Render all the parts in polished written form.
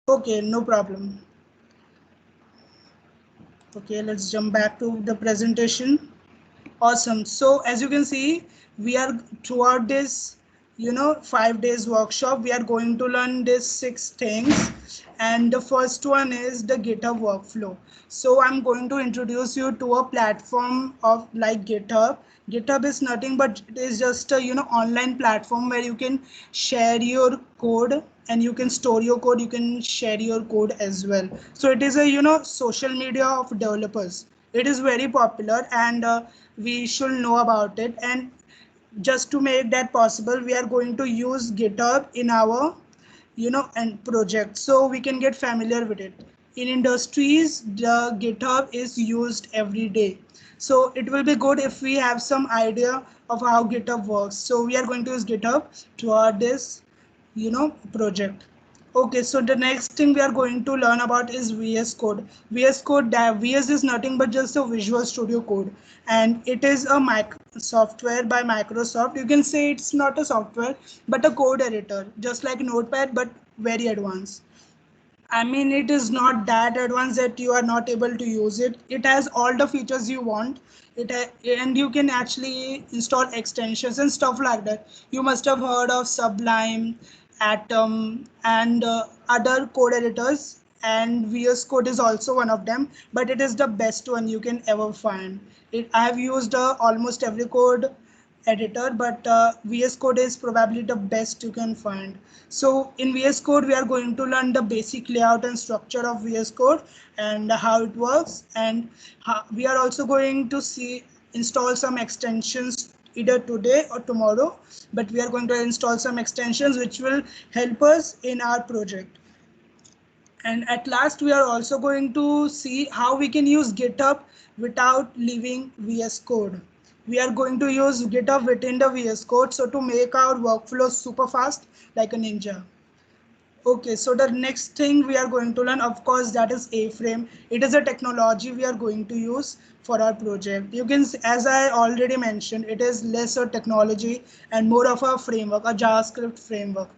Okay, no problem. Okay, let's jump back to the presentation. Awesome. So as you can see, we are throughout this, 5 days workshop, we are going to learn these 6 things. And the first one is the GitHub workflow. So I'm going to introduce you to a platform of like GitHub. GitHub is nothing but it is just a online platform where you can share your code and you can store your code, you can share your code as well. So it is a social media of developers. It is very popular, and we should know about it. And just to make that possible, we are going to use GitHub in our and project, so we can get familiar with it. In industries, the GitHub is used every day, so it will be good if we have some idea of how GitHub works. So we are going to use GitHub toward this project. Okay, so the next thing we are going to learn about is VS Code. VS Code, VS is nothing but just a Visual Studio Code, and it is a software by Microsoft. You can say it's not a software but a code editor, just like Notepad, but very advanced. I mean, it is not that advanced that you are not able to use it. It has all the features you want. And you can actually install extensions and stuff like that. You must have heard of Sublime, Atom, and other code editors. And VS Code is also one of them, but it is the best one you can ever find. I have used almost every code editor, but VS Code is probably the best you can find. So in VS Code, we are going to learn the basic layout and structure of VS Code and how it works. And we are also going to see install some extensions either today or tomorrow, but we are going to install some extensions which will help us in our project. And at last, we are also going to see how we can use GitHub without leaving VS Code. We are going to use GitHub within the VS Code, so to make our workflow super fast like a ninja. Okay, so the next thing we are going to learn, of course, that is A-Frame. It is a technology we are going to use for our project. You can, as I already mentioned, it is lesser technology and more of a framework, a JavaScript framework.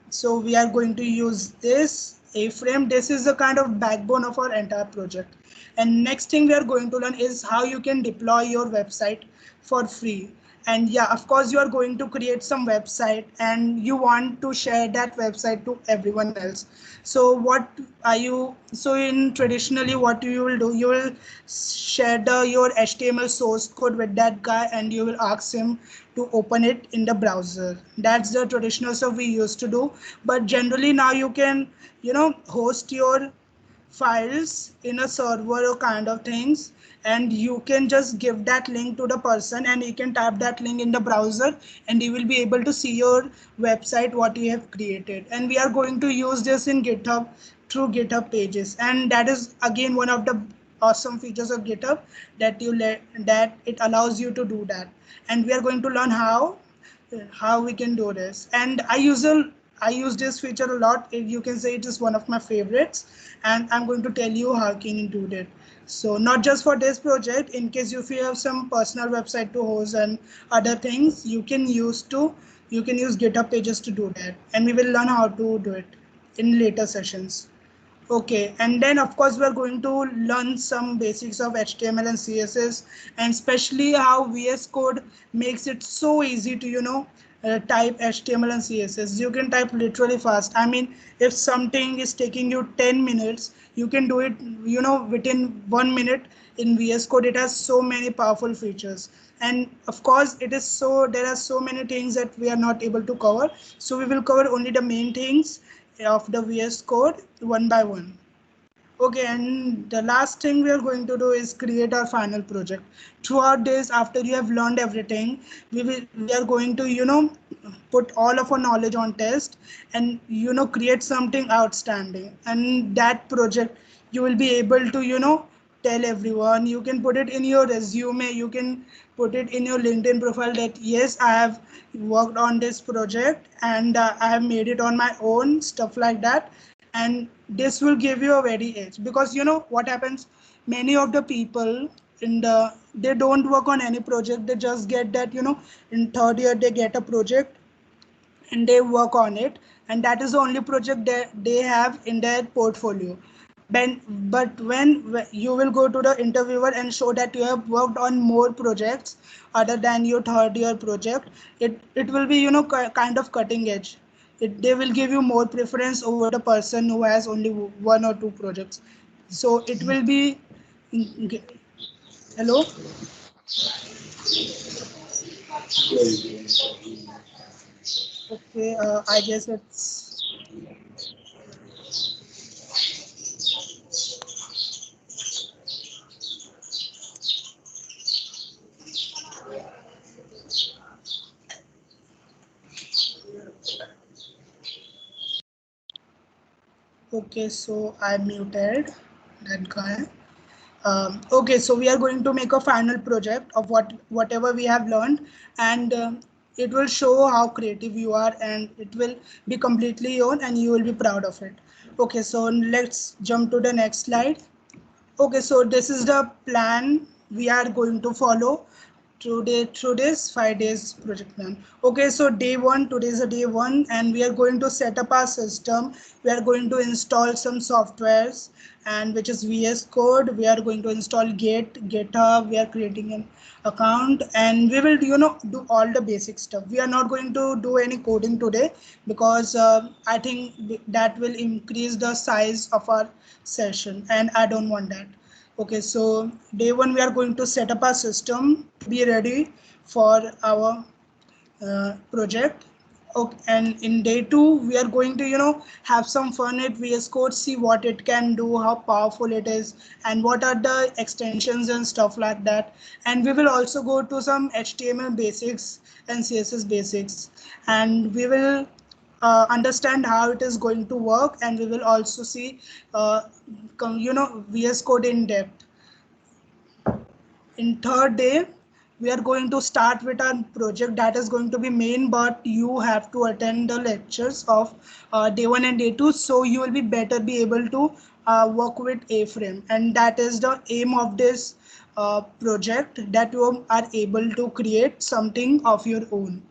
So we are going to use this A-Frame. This is the kind of backbone of our entire project. And next thing we are going to learn is how you can deploy your website for free. And yeah, of course, you are going to create some website and you want to share that website to everyone else. So what are you, so in traditionally what you will do, you will share your HTML source code with that guy and you will ask him to open it in the browser. That's the traditional stuff we used to do. But generally now you can, host your files in a server or kind of things, and you can just give that link to the person and he can type that link in the browser and you will be able to see your website what you have created. And we are going to use this in GitHub through GitHub pages, and that is again one of the awesome features of GitHub, that that it allows you to do that. And we are going to learn how we can do this. And I use this feature a lot. You can say it is one of my favorites, and I'm going to tell you how can you do that. So not just for this project, in case if you have some personal website to host and other things, you can use GitHub pages to do that, and we will learn how to do it in later sessions. Okay, and then of course we're going to learn some basics of HTML and CSS, and especially how VS Code makes it so easy to type HTML and CSS. You can type literally fast. I mean, if something is taking you 10 minutes, you can do it within 1 minute in VS Code. It has so many powerful features, and of course there are so many things that we are not able to cover. So we will cover only the main things of the VS Code one by one. Okay, and the last thing we are going to do is create our final project. Throughout this, after you have learned everything, we are going to put all of our knowledge on test and create something outstanding. And that project you will be able to tell everyone. You can put it in your resume, you can put it in your LinkedIn profile that yes, I have worked on this project and I have made it on my own, stuff like that. And this will give you a very edge, because what happens, many of the people they don't work on any project. They just get that in third year they get a project and they work on it, and that is the only project that they have in their portfolio. But when you will go to the interviewer and show that you have worked on more projects other than your third year project, it will be, you know, kind of cutting edge. They will give you more preference over the person who has only one or two projects. So it will be, hello. Okay, I guess it's okay. So I muted that guy. Okay, so we are going to make a final project of whatever we have learned, and it will show how creative you are, and it will be completely your own, and you will be proud of it. Okay, so let's jump to the next slide. Okay, so this is the plan we are going to follow today through this 5 days project plan. Okay, so day one, today is a day one, and we are going to set up our system. We are going to install some softwares, and which is VS Code. We are going to install GitHub. We are creating an account, and we will, you know, do all the basic stuff. We are not going to do any coding today because I think that will increase the size of our session, and I don't want that. Okay, so day one, we are going to set up our system to be ready for our project. Okay, and in day two, we are going to, you know, have some fun at VS Code, see what it can do, how powerful it is, and what are the extensions and stuff like that. And we will also go to some HTML basics and CSS basics, and we will understand how it is going to work, and we will also see, you know, VS Code in depth. In third day, we are going to start with our project that is going to be main, but you have to attend the lectures of day one and day two, so you will be better be able to work with A-frame, and that is the aim of this project, that you are able to create something of your own.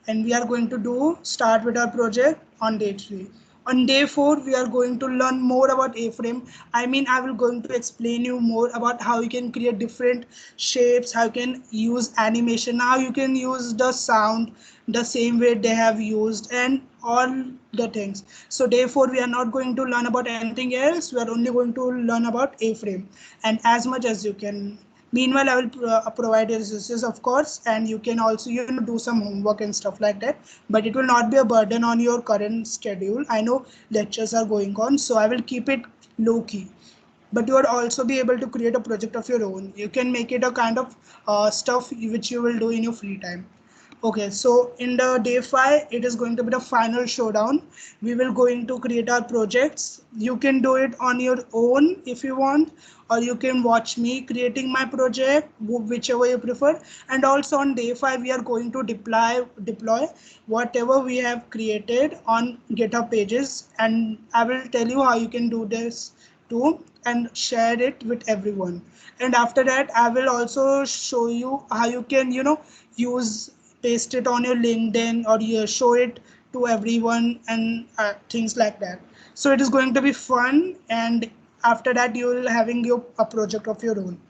And we are going to do start with our project on day 3. On day 4, we are going to learn more about A-frame. I mean, I will going to explain you more about how you can create different shapes, how you can use animation, how you can use the sound the same way they have used, and all the things. So day 4, we are not going to learn about anything else. We are only going to learn about A-frame, and as much as you can. Meanwhile, I will provide resources, of course, and you can also, you know, do some homework and stuff like that. But it will not be a burden on your current schedule. I know lectures are going on, so I will keep it low key. But you will also be able to create a project of your own. You can make it a kind of stuff which you will do in your free time. Okay, so in the day 5, it is going to be the final showdown. We will going to create our projects. You can do it on your own if you want, or you can watch me creating my project, whichever you prefer. And also on day 5, we are going to deploy whatever we have created on GitHub pages, and I will tell you how you can do this too and share it with everyone. And after that, I will also show you how you can, you know, use paste it on your LinkedIn, or you show it to everyone, and things like that. So it is going to be fun, and after that you will having your a project of your own.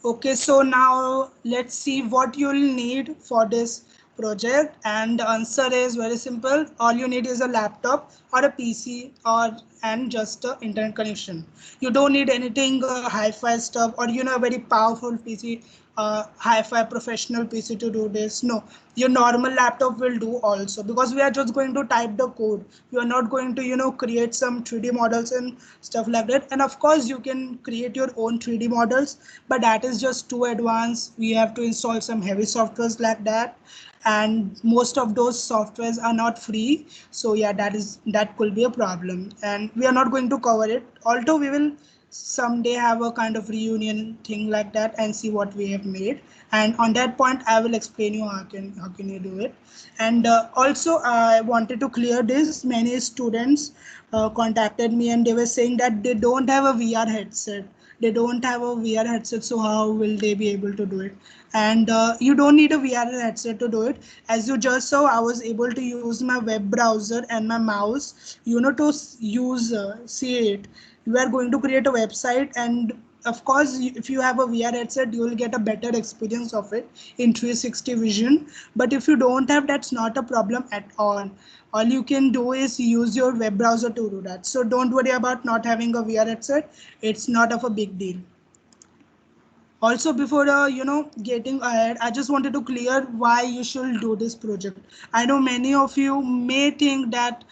Okay, so now let's see what you'll need for this project, and the answer is very simple. All you need is a laptop or a PC, or and just a internet connection. You don't need anything hi-fi stuff, or, you know, a very powerful PC, hi-fi professional PC to do this. No, your normal laptop will do also, because we are just going to type the code. You are not going to, you know, create some 3D models and stuff like that. And of course you can create your own 3D models, but that is just too advanced. We have to install some heavy softwares like that, and most of those softwares are not free. So yeah, that could be a problem, and we are not going to cover it, although we will someday have a kind of reunion thing like that and see what we have made. And on that point, I will explain you how can you do it. And also I wanted to clear this. Many students contacted me, and they were saying that they don't have a VR headset. they don't have a VR headset, so how will they be able to do it? And you don't need a VR headset to do it. As you just saw, I was able to use my web browser and my mouse, to use see it. You are going to create a website, and of course, if you have a VR headset, you will get a better experience of it in 360 vision. But if you don't have, that's not a problem at all. All you can do is use your web browser to do that. So don't worry about not having a VR headset. It's not of a big deal. Also, before getting ahead, I just wanted to clear why you should do this project. I know many of you may think that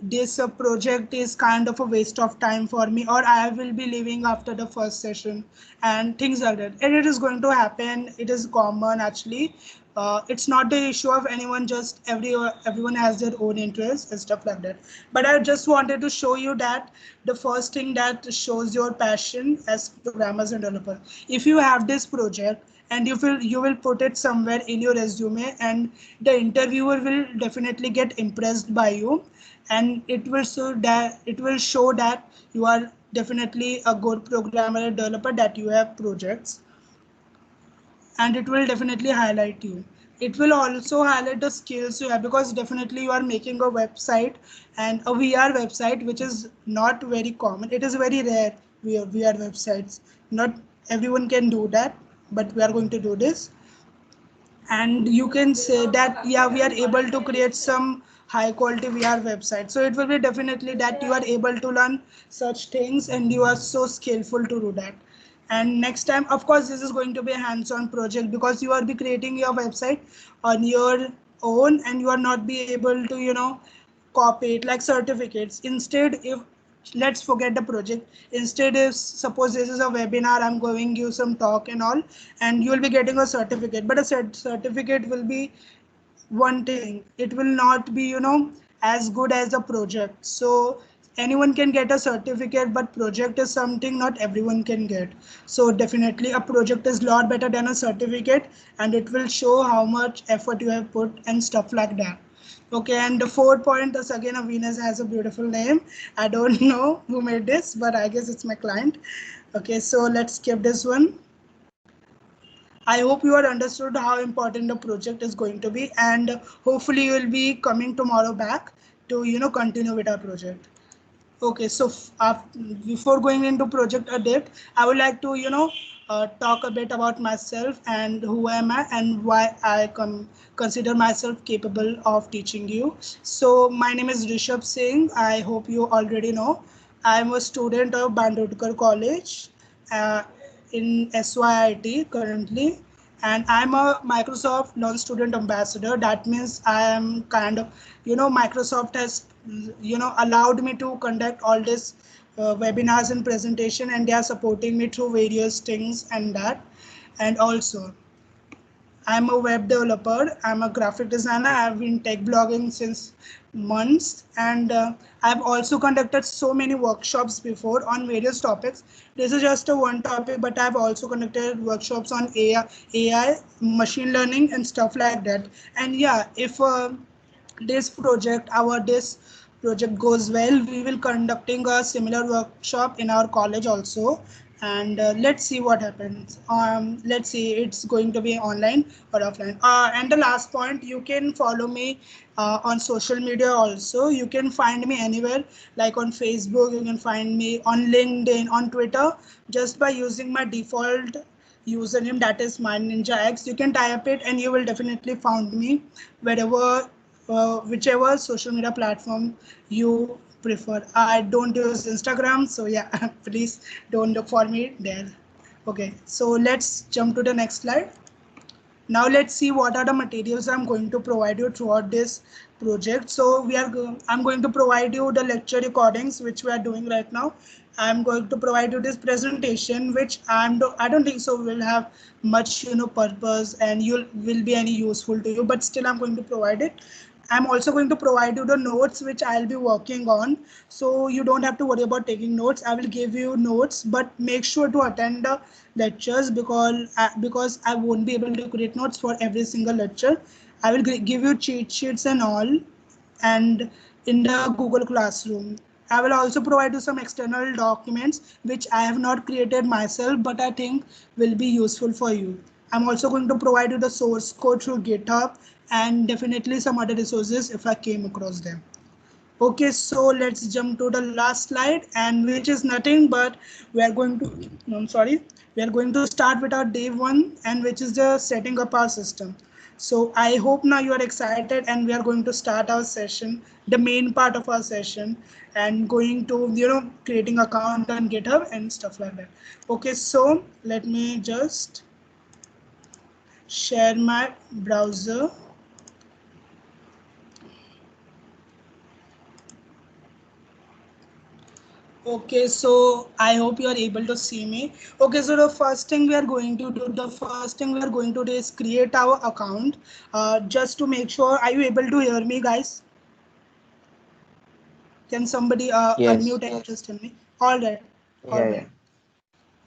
this project is kind of a waste of time for me, or I will be leaving after the first session and things like that. And it is going to happen. It is common actually. It's not the issue of anyone, just everyone has their own interests and stuff like that. But I just wanted to show you that the first thing that shows your passion as programmers and developer. If you have this project and you will put it somewhere in your resume, and the interviewer will definitely get impressed by you, and it will show that you are definitely a good programmer and developer, that you have projects, and it will definitely highlight you. It will also highlight the skills you have, because definitely you are making a website, and a VR website, which is not very common. It is very rare, VR websites. Not everyone can do that, but we are going to do this. And you can say that, yeah, we are able to create some high quality VR website. So it will be definitely that you are able to learn such things, and you are so skillful to do that. And next time, of course, this is going to be a hands-on project, because you are be creating your website on your own, and you are not be able to copy it like certificates. Instead, if let's forget the project, instead, if suppose this is a webinar, I'm going to give some talk and all, and you will be getting a certificate, but a certificate will be one thing. It will not be as good as a project. So anyone can get a certificate, but project is something not everyone can get. So definitely a project is a lot better than a certificate, and it will show how much effort you have put and stuff like that. Okay, and the 4 point is again, a Venus has a beautiful name. I don't know who made this, but I guess it's my client. Okay, so let's skip this one. I hope you are understood how important the project is going to be, and hopefully you will be coming tomorrow back to continue with our project. Okay, so before going into project update, I would like to talk a bit about myself and who am I and why I consider myself capable of teaching you. So my name is Rishabh Singh. I hope you already know. I am a student of Bandodkar College uh, in SYIT currently, and I'm a Microsoft non-student ambassador. That means I am kind of, Microsoft has, allowed me to conduct all this webinars and presentation, and they are supporting me through various things and that. And also, I'm a web developer. I'm a graphic designer. I've been tech blogging since months, and I've also conducted so many workshops before on various topics. This is just a one topic, but I've also conducted workshops on AI, machine learning, and stuff like that. And yeah, if this project goes well, we will conducting a similar workshop in our college also, and let's see what happens. Let's see, it's going to be online or offline. And the last point, you can follow me on social media also. You can find me anywhere, like on Facebook, you can find me on LinkedIn, on Twitter, just by using my default username, that is my ninja x. You can type it and you will definitely find me wherever, whichever social media platform you prefer. I don't use Instagram, so yeah, please don't look for me there. Okay, so let's jump to the next slide. Now let's see what are the materials I'm going to provide you throughout this project. So I'm going to provide you the lecture recordings, which we are doing right now. I'm going to provide you this presentation, which I don't think so will have much purpose, and you will be any useful to you, but still I'm going to provide it. I'm also going to provide you the notes which I'll be working on. So you don't have to worry about taking notes. I will give you notes, but make sure to attend the lectures, because I won't be able to create notes for every single lecture. I will give you cheat sheets and all, and in the Google Classroom. I will also provide you some external documents which I have not created myself, but I think will be useful for you. I'm also going to provide you the source code through GitHub and definitely some other resources if I came across them. Okay, so let's jump to the last slide, and which is nothing but we are going to, no, I'm sorry, we are going to start with our day one, and which is the setting up our system. So I hope now you are excited, and we are going to start our session, the main part of our session, and going to, creating account on GitHub and stuff like that. Okay, so let me just share my browser. Okay, so I hope you are able to see me. Okay, so the first thing we are going to do, is create our account. Just to make sure, are you able to hear me, guys? Can somebody Yes. unmute and just tell me? All right, all Yeah, right. yeah.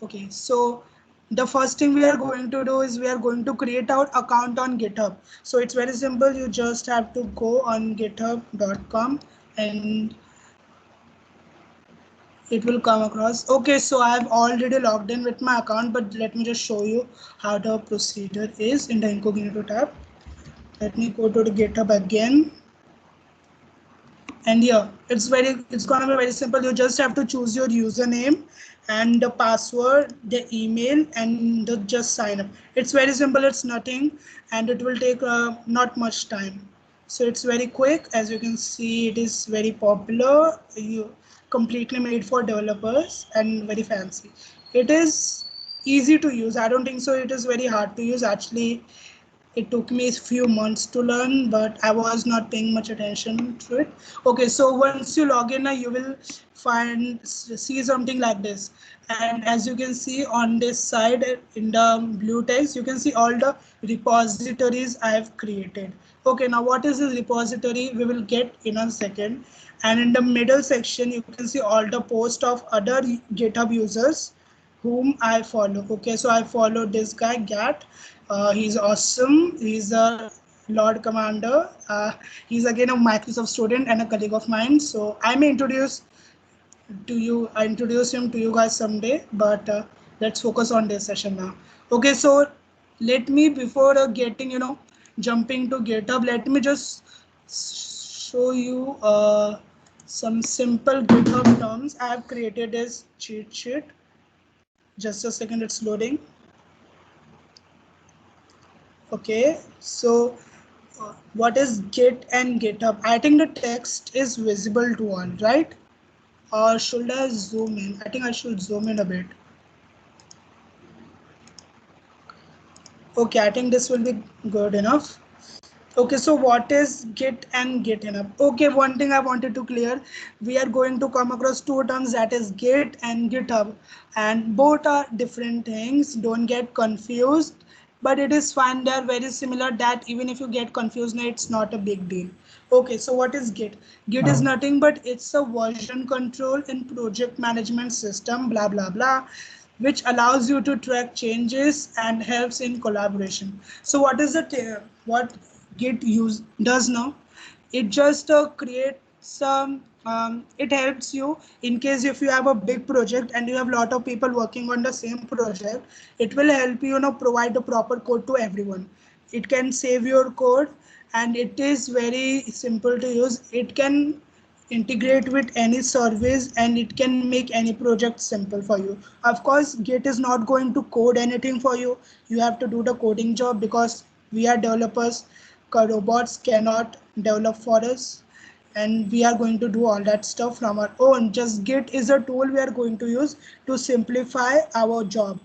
Okay, so the first thing we are going to do is we are going to create our account on GitHub. So it's very simple. You just have to go on github.com and it will come across. Okay, so I have already logged in with my account, but let me just show you how the procedure is in the incognito tab. Let me go to the GitHub again. And here it's gonna be very simple. You just have to choose your username and the password, the email, and just sign up. It's very simple, it's nothing, and it will take not much time. So it's very quick. As you can see, it is very popular. You completely made for developers and very fancy. It is easy to use. I don't think so it is very hard to use. Actually, it took me a few months to learn, but I was not paying much attention to it. Okay, so once you log in, you will see something like this. And as you can see on this side in the blue text, you can see all the repositories I have created. Okay, now what is this repository? We will get in a second. And in the middle section, you can see all the posts of other GitHub users whom I follow. Okay, so I follow this guy Gat. He's awesome. He's a Lord Commander. He's again a Microsoft student and a colleague of mine. So I may introduce him to you guys someday. But let's focus on this session now. Okay, so let me before getting jumping to GitHub, let me just show you some simple GitHub terms I have created as cheat sheet. Just a second, it's loading. Okay, so what is Git and GitHub? I think the text is visible to all, right? Or should I zoom in? I think I should zoom in a bit. Okay, I think this will be good enough. Okay, so what is Git and GitHub? Okay, one thing I wanted to clear, we are going to come across two terms, that is Git and GitHub, and both are different things. Don't get confused, but it is fine. They are very similar. That even if you get confused, no, it's not a big deal. Okay, so what is Git? Git is nothing but it's a version control and project management system, blah blah blah, which allows you to track changes and helps in collaboration. So what is what Git does now? It just creates some. It helps you in case if you have a big project and you have a lot of people working on the same project. It will help you, provide the proper code to everyone. It can save your code, and it is very simple to use. It can integrate with any service, and it can make any project simple for you. Of course, Git is not going to code anything for you. You have to do the coding job because we are developers. Robots cannot develop for us, and we are going to do all that stuff from our own. Just Git is a tool we are going to use to simplify our job.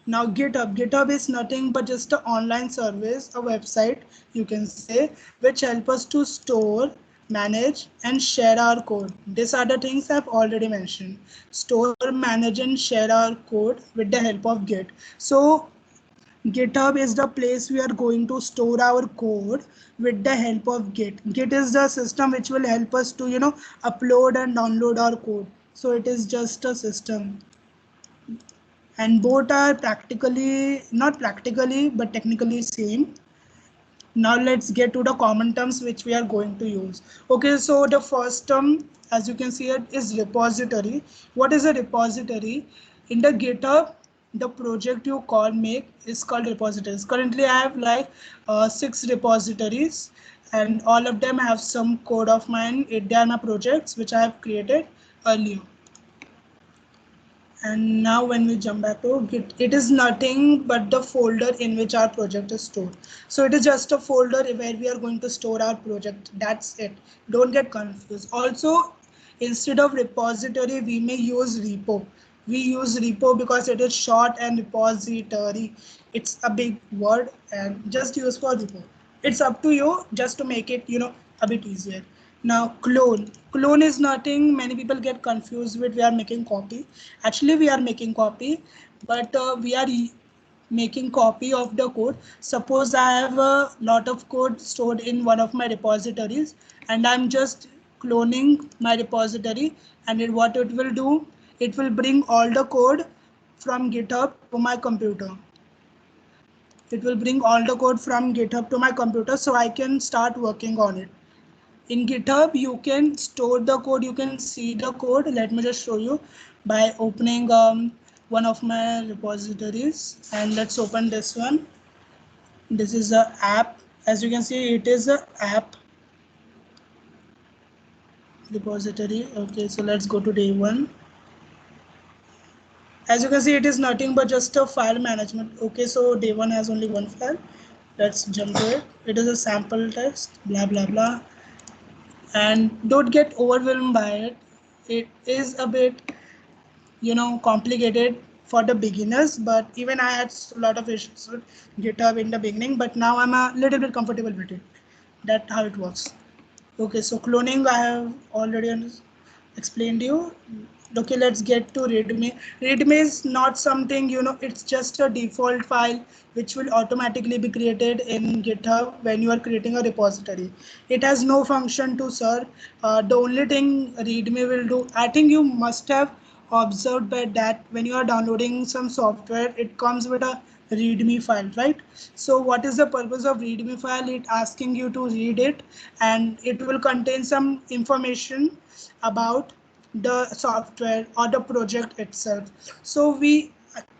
Now GitHub is nothing but just an online service, a website you can say, which help us to store, manage and share our code. These are the things I've already mentioned. Store, manage and share our code with the help of Git. So GitHub is the place we are going to store our code with the help of Git. Git is the system which will help us to, upload and download our code. So it is just a system, and both are practically not practically but technically same. Now let's get to the common terms which we are going to use. Okay, so the first term, as you can see it, is repository. What is a repository? In the GitHub, the project you call make is called repositories. Currently I have like 6 repositories, and all of them have some code of mine. They are my projects which I have created earlier. And now when we jump back to Git, it is nothing but the folder in which our project is stored. So it is just a folder where we are going to store our project. That's it. Don't get confused. Also, instead of repository, we may use repo. We use repo because it is short, and repository, it's a big word, and just use for repo. It's up to you, just to make it, a bit easier. Now clone is nothing many people get confused with. We are making copy. Actually we are making copy, but we are making copy of the code. Suppose I have a lot of code stored in one of my repositories, and I'm just cloning my repository, and what it will do, it will bring all the code from GitHub to my computer. It will bring all the code from GitHub to my computer, so I can start working on it. In GitHub, you can store the code, you can see the code. Let me just show you by opening one of my repositories, and let's open this one. This is a app. As you can see, it is a app repository. Okay, so let's go to day one. As you can see, it is nothing but just a file management. Okay, so day one has only one file. Let's jump to it. It is a sample text, blah, blah, blah. And don't get overwhelmed by it. It is a bit, complicated for the beginners, but even I had a lot of issues with GitHub in the beginning, but now I'm a little bit comfortable with it. That's how it works. Okay, so cloning I have already explained to you. Okay, let's get to readme. Readme is not something, it's just a default file which will automatically be created in GitHub when you are creating a repository. It has no function to serve. The only thing readme will do, I think you must have observed by that when you are downloading some software, it comes with a readme file, right? So what is the purpose of readme file? It asking you to read it, and it will contain some information about the software or the project itself. So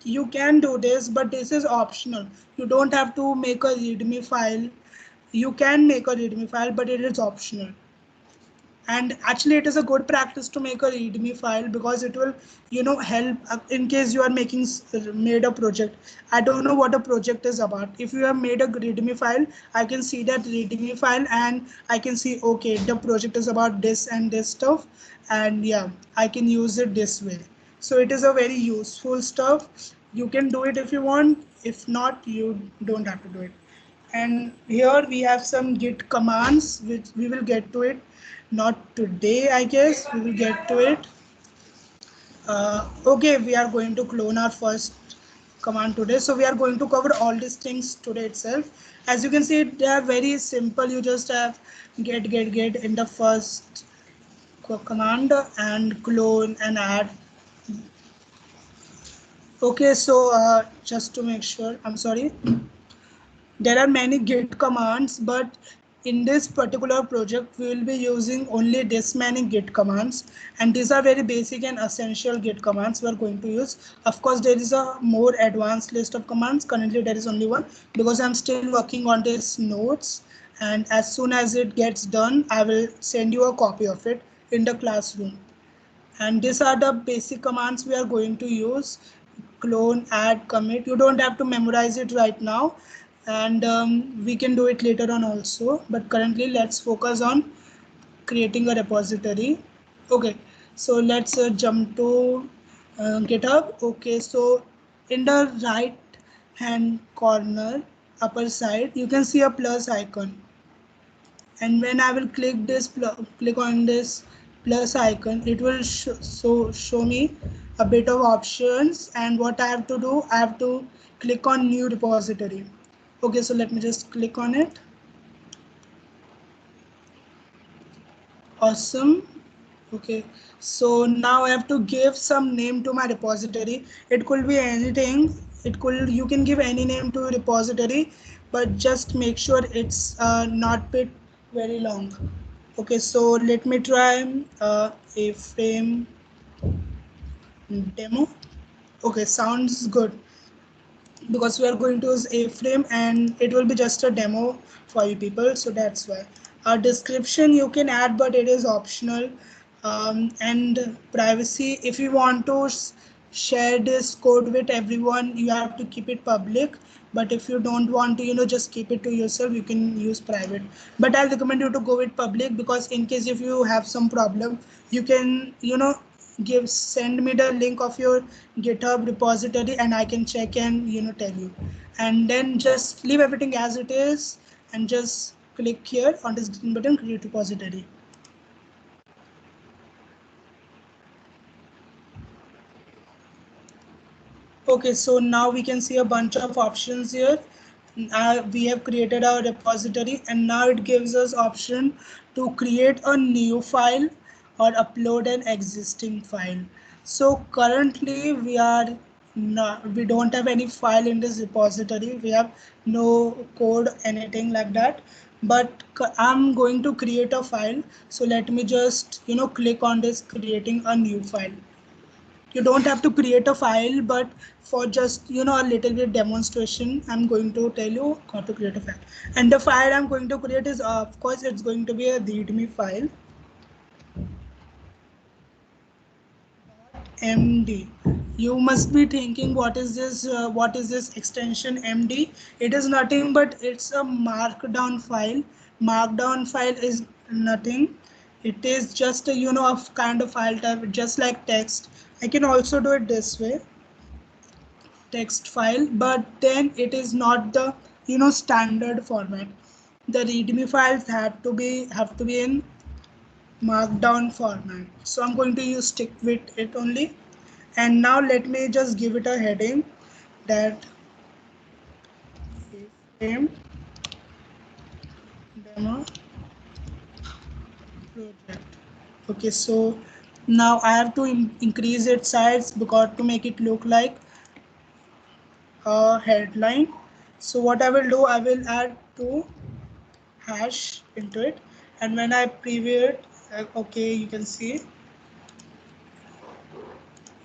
you can do this, but this is optional. You don't have to make a readme file. You can make a readme file, but it is optional. And actually it is a good practice to make a readme file, because it will help in case you are made a project. I don't know what a project is about. If you have made a readme file, I can see that readme file, and I can see, okay, the project is about this and this stuff, and yeah, I can use it this way. So it is a very useful stuff. You can do it if you want. If not, you don't have to do it. And here we have some git commands, which we will get to it. Not today, I guess. We will get to it. Okay, we are going to clone our first command today. So we are going to cover all these things today itself. As you can see, they are very simple. You just have get in the first command, and clone and add. Okay, so just to make sure, I'm sorry. There are many git commands, but in this particular project, we will be using only this many git commands, and these are very basic and essential git commands we are going to use. Of course, there is a more advanced list of commands. Currently, there is only one, because I'm still working on these notes, and as soon as it gets done, I will send you a copy of it in the classroom. And these are the basic commands we are going to use: clone, add, commit. You don't have to memorize it right now, and we can do it later on also, but currently let's focus on creating a repository. Okay, so let's jump to GitHub. Okay, so in the right hand corner upper side, you can see a plus icon, and when I will click on this plus icon, it will show me a bit of options, and what I have to do, I have to click on new repository. Okay, so let me just click on it. Awesome. Okay, so now I have to give some name to my repository. It could be anything. You can give any name to a repository, but just make sure it's not bit very long. Okay, so let me try a frame demo. Okay, sounds good, because we are going to use A-frame and it will be just a demo for you people, so that's why. A description you can add, but it is optional. And privacy, if you want to share this code with everyone, you have to keep it public. But if you don't want to, just keep it to yourself, you can use private. But I recommend you to go with public, because in case if you have some problem, you can, give send me the link of your GitHub repository and I can check and tell you. And then just leave everything as it is and just click here on this green button, create repository. Okay, so now we can see a bunch of options here. We have created our repository and now it gives us option to create a new file or upload an existing file. So currently we don't have any file in this repository. We have no code, anything like that. But I'm going to create a file. So let me just click on this creating a new file. You don't have to create a file, but for just a little bit demonstration, I'm going to tell you how to create a file. And the file I'm going to create is, of course, it's going to be a readme file, md. You must be thinking, what is this extension md? It is nothing but it's a markdown file. Markdown file is nothing. It is just a a kind of file type, just like text. I can also do it this way, text file, but then it is not the standard format. The readme files have to be in markdown format, so I'm going to stick with it only. And now let me just give it a heading, that frame demo project. Okay, so now I have to increase its size, because to make it look like a headline. So what I will do, I will add two hash into it, and when I preview it, okay, you can see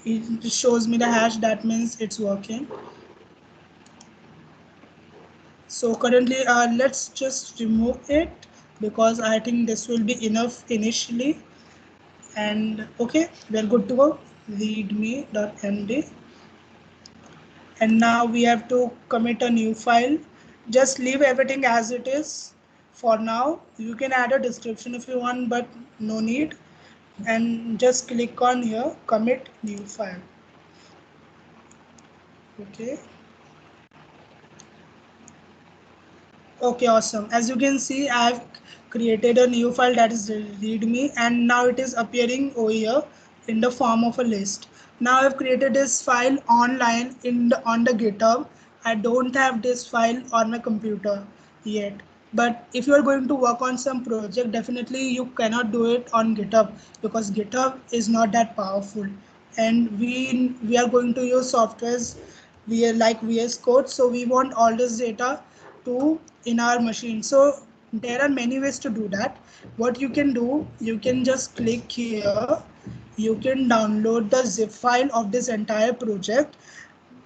it shows me the hash. That means it's working. So currently let's just remove it, because I think this will be enough initially. And okay, we're good to go. Readme.md, and now we have to commit a new file. Just leave everything as it is for now. You can add a description if you want, but no need. And just click on here, commit new file. Okay. Okay, awesome. As you can see, I have created a new file, that is readme, and now it is appearing over here in the form of a list. Now I've created this file online on the GitHub. I don't have this file on my computer yet. But if you are going to work on some project, definitely you cannot do it on GitHub, because GitHub is not that powerful. And we are going to use softwares like VS Code, so we want all this data to in our machine. So there are many ways to do that. What you can do, you can just click here, you can download the zip file of this entire project,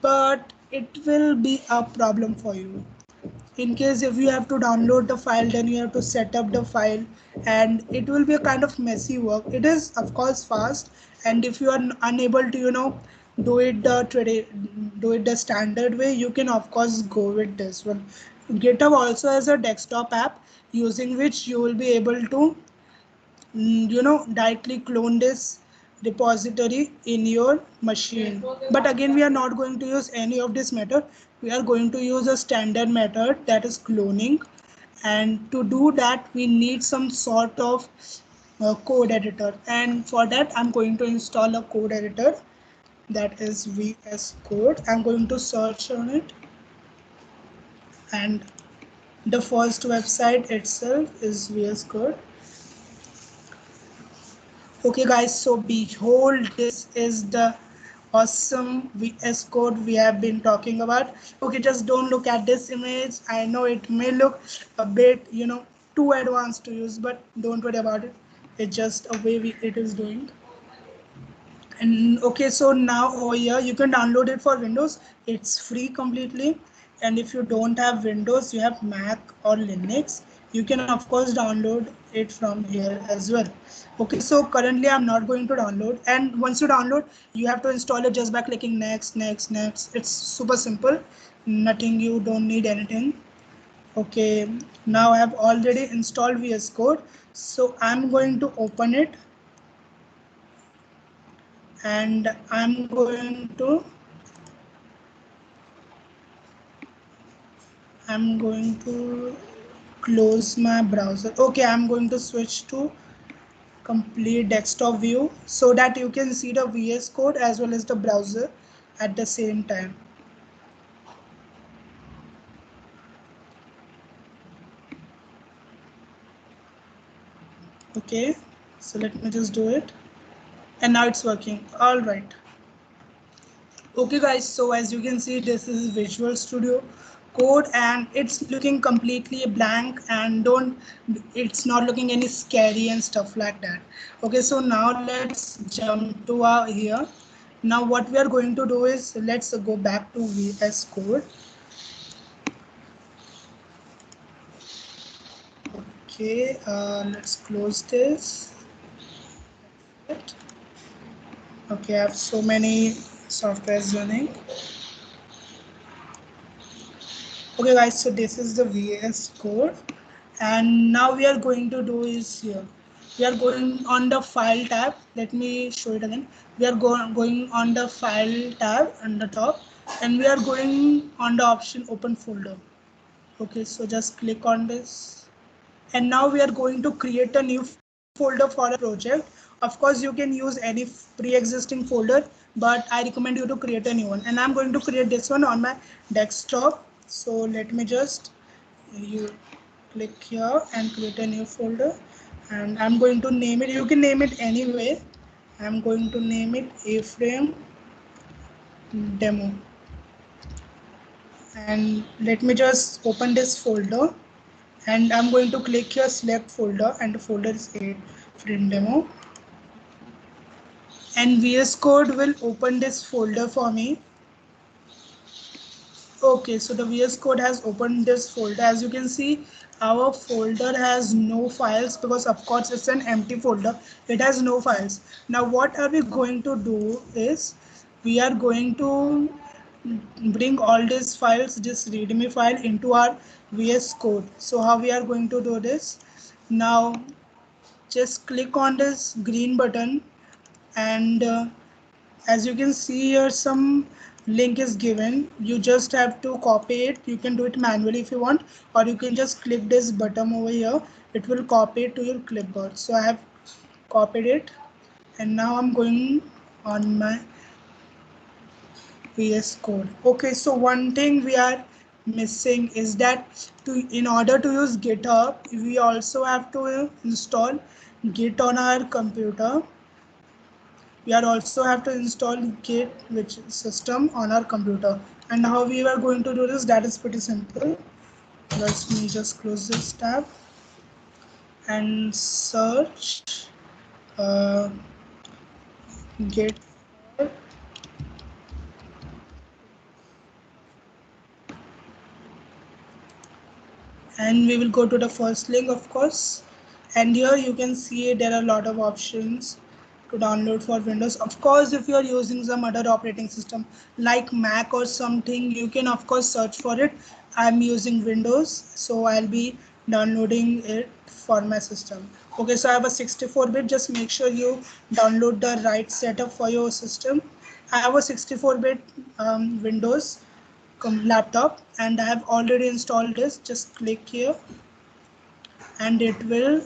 but it will be a problem for you. In case if you have to download the file, then you have to set up the file, and it will be a kind of messy work. It is of course fast, and if you are unable to do it the standard way, you can of course go with this one. GitHub also has a desktop app, using which you will be able to directly clone this repository in your machine. But again, we are not going to use any of this method. We are going to use a standard method, that is cloning. And to do that, we need some sort of code editor, and for that I'm going to install a code editor, that is VS Code. I'm going to search on it, and the first website itself is VS Code. Okay guys, so behold, this is the awesome VS Code we have been talking about. Okay, just don't look at this image. I know it may look a bit, too advanced to use, but don't worry about it. It's just a way it is doing. And okay, so now over here you can download it for Windows. It's free completely. And if you don't have Windows, you have Mac or Linux, you can of course download it from here as well. Okay, so currently I'm not going to download. And once you download, you have to install it just by clicking next, next, next. It's super simple. Nothing, you don't need anything. Okay, now I have already installed VS Code. So I'm going to open it, and I'm going to close my browser. Okay, I'm going to switch to complete desktop view so that you can see the VS Code as well as the browser at the same time. Okay, so let me just do it. And now it's working. All right. Okay guys, so as you can see, this is Visual Studio Code and it's looking completely blank, and don't, it's not looking any scary and stuff like that. Okay, so now let's jump to our here. Now what we are going to do is, let's go back to VS Code. Okay, let's close this. Okay, I have so many softwares running. Okay guys, so this is the VS Code, and now we are going to do is here. We are going on the file tab. Let me show it again. We are going on the file tab on the top, and we are going on the option open folder. Okay, so just click on this, and now we are going to create a new folder for a project. Of course, you can use any pre-existing folder, but I recommend you to create a new one, and I'm going to create this one on my desktop. So let me just, you click here and create a new folder, and I'm going to name it, you can name it anyway. I'm going to name it A-Frame Demo, and let me just open this folder, and I'm going to click here select folder, and the folder is A-Frame Demo, and VS Code will open this folder for me. Okay, so the VS Code has opened this folder. As you can see, our folder has no files because of course it's an empty folder. It has no files. Now what are we going to do is, we are going to bring all these files, this readme file, into our VS Code. So how we are going to do this? Now just click on this green button, and as you can see here, some link is given. You just have to copy it. You can do it manually if you want, or you can just click this button over here. It will copy it to your clipboard. So I have copied it, and now I'm going on my VS Code. Okay, so one thing we are missing is that in order to use GitHub, we also have to install Git on our computer. We are also have to install Git which system on our computer. And how we are going to do this, that is pretty simple. Let me just close this tab and search Git. And we will go to the first link, of course, and here you can see there are a lot of options to download for Windows. Of course, if you are using some other operating system like Mac or something, you can of course search for it. I'm using Windows, so I'll be downloading it for my system. Okay, so I have a 64-bit. Just make sure you download the right setup for your system. I have a 64-bit Windows laptop, and I have already installed this. Just click here and it will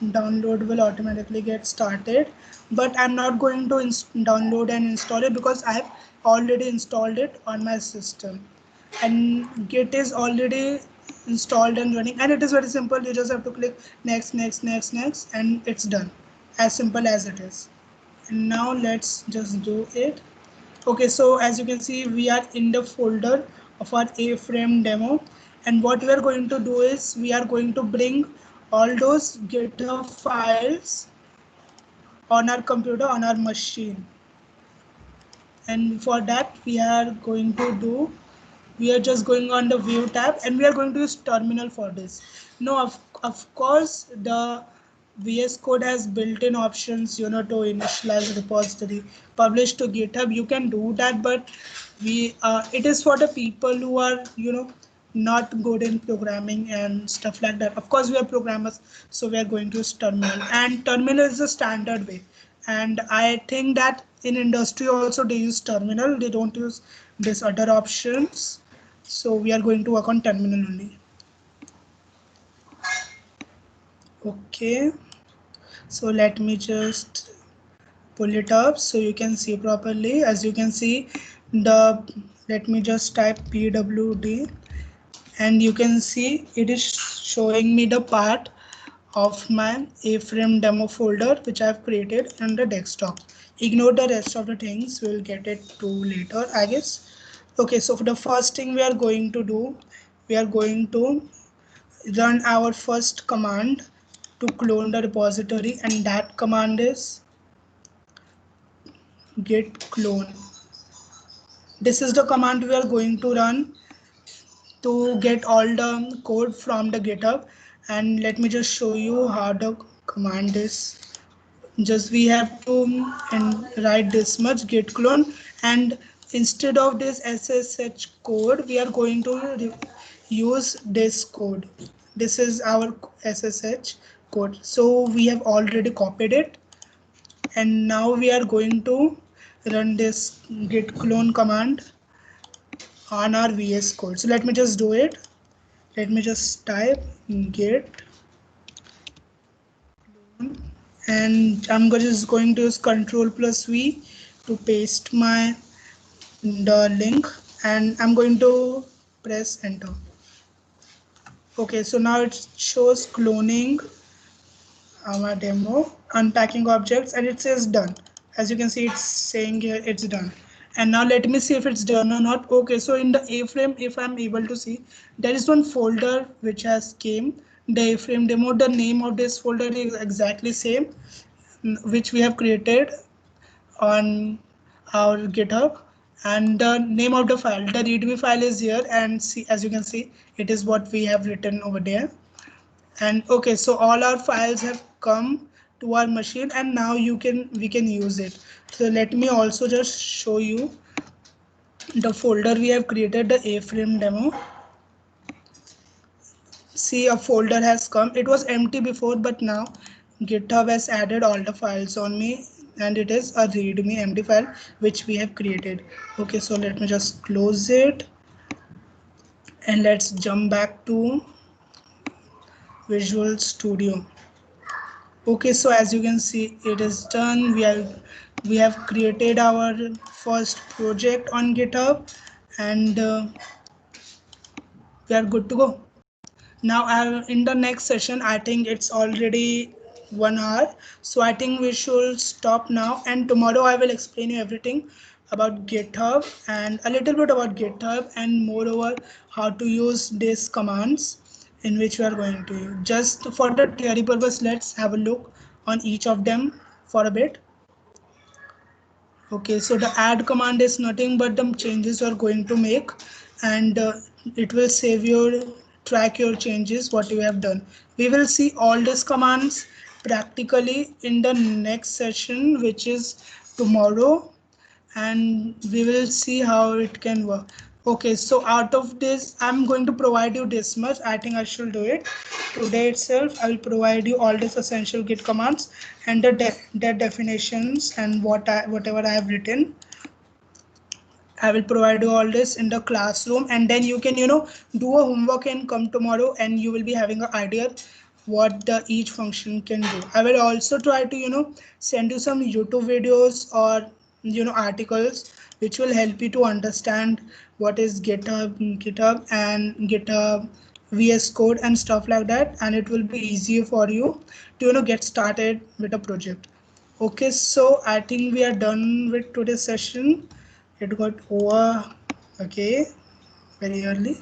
download will automatically get started, but I'm not going to download and install it because I have already installed it on my system, and Git is already installed and running, and it is very simple. You just have to click next, next, next, next, and it's done. As simple as it is. And now let's just do it. Okay, so as you can see, we are in the folder of our A-frame demo, and what we are going to do is we are going to bring all those GitHub files on our computer, on our machine. And for that, we are going to do, we are just going on the view tab, and we are going to use terminal for this. Now, of course, the VS Code has built-in options, you know, to initialize repository, publish to GitHub. You can do that, but it is for the people who are, you know, not good in programming and stuff like that. Of course, we are programmers, so we are going to use terminal, and terminal is the standard way. And I think that in industry also they use terminal, they don't use this other options. So we are going to work on terminal only. Okay, so let me just pull it up so you can see properly. As you can see, the let me just type pwd, and you can see it is showing me the part of my A-frame demo folder which I have created on the desktop. Ignore the rest of the things, we'll get it to later, I guess. Okay, so for the first thing we are going to do, we are going to run our first command to clone the repository, and that command is git clone. This is the command we are going to run to get all the code from the GitHub. And let me just show you how the command is. Just we have to write this much git clone, and instead of this SSH code, we are going to use this code. This is our SSH code. So we have already copied it, and now we are going to run this git clone command on our VS Code. So let me just do it. Let me just type git clone, and I'm just going to use Ctrl+V to paste the link, and I'm going to press enter. Okay, so now it shows cloning our demo, unpacking objects, and it says done. As you can see, it's saying here it's done. And now let me see if it's done or not. Okay, so in the A-frame, if I'm able to see, there is one folder which has came, the A-frame demo. The name of this folder is exactly same, which we have created on our GitHub, and the name of the file, the readme file is here, and see, as you can see, it is what we have written over there. And okay, so all our files have come to our machine, and now we can use it. So let me also just show you the folder we have created, the A-frame demo. See, a folder has come. It was empty before, but now GitHub has added all the files on me, and it is a readme empty file which we have created. Okay, so let me just close it, and let's jump back to Visual Studio. Okay, so as you can see, it is done. We have created our first project on GitHub, and we are good to go. Now in the next session, I think it's already 1 hour, so I think we should stop now, and tomorrow I will explain you everything about GitHub and a little bit about GitHub, and moreover how to use these commands in which we are going to use. Just for the theory purpose, let's have a look on each of them for a bit. Okay, so the add command is nothing but the changes you are going to make, and it will save your track your changes what you have done. We will see all these commands practically in the next session, which is tomorrow, and we will see how it can work. Okay, so out of this, I'm going to provide you this much. I think I should do it today itself. I will provide you all these essential git commands and their definitions and whatever I have written. I will provide you all this in the classroom, and then you can, you know, do a homework and come tomorrow, and you will be having an idea what the each function can do. I will also try to, you know, send you some YouTube videos or, you know, articles which will help you to understand what is GitHub and GitHub VS Code and stuff like that, and it will be easier for you to, you know, get started with a project. Okay, so I think we are done with today's session. it got over. Okay, very early.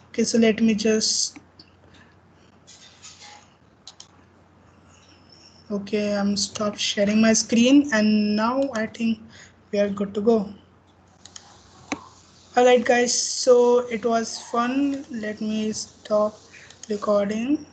Okay, so let me just, okay, I'm stopped sharing my screen, and now I think we are good to go. Alright guys, so it was fun. Let me stop recording.